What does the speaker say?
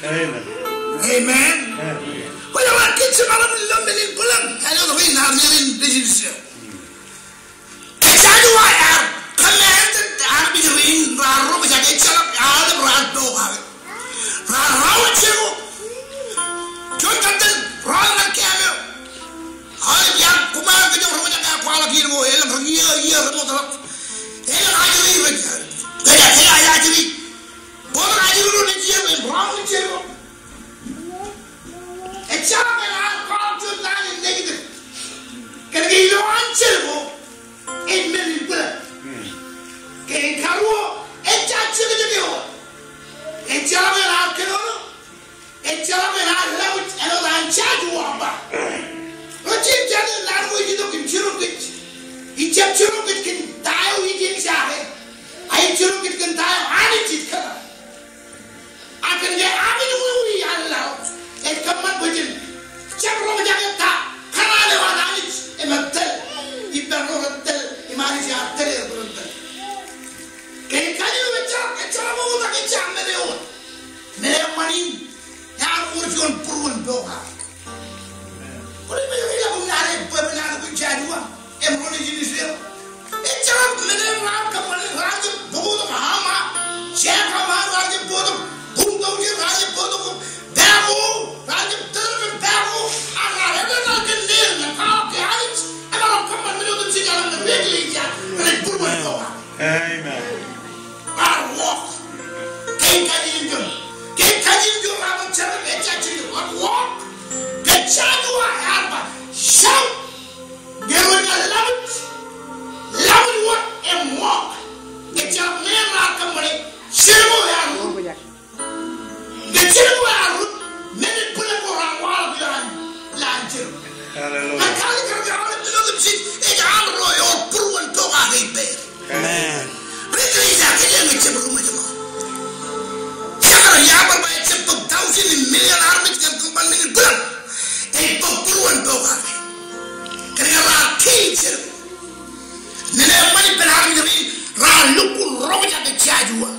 Amen. Amen. Well, I get some of them in Pulam. I know the way now they're in business. That's why I commanded the army to win Raro, which I get set up all the Rado. Raro, Jonathan, Ron Cameo. All the young Kumar, the young quality of oil from year, I believe it. I believe. What are you doing here in Brown? A child and I called to line in negative. Can be one syllable in million blood. Can Karu, a judge of the viewer. A child and I can a child and I love it and I'm charged one back. What you tell the language you look in Churukit? He kept Churukit can die with himself. I Churukit can die on it. I can get out of the movie allowed and come up with him. Several of them talk. Can I live on it? And I'll tell if they're not tell him, I shall tell you. Can you a trouble like a jam in the old? Never money. Now, what's your proven dog? What do you mean? I'm not a Jadua and religion is there. It's a minute round, come on, round the boat of Hama, Jack Hama, round the boat of Bungoji, round the boat of Babu, round the Turban Babu, and I have another name, the car carriage, and I'll come and do the thing on the big league, and I put my door. Amen. I'll walk. Can't you have a terrible walk? Get Chadua Alba, shout, give it a love it what and walk. Get your man like somebody, Silver the Silver many people are wild land. Hallelujah. I can't get out of the seat, it's all royal, poor and dog I hate bed. Amen. Release academic with them. Yabba by a chip of 1,000 million armies can come 1 million blood. A poor and dog I hate. Can I have a teacher? Nene money per army, Ra look, Robert at the Chadua.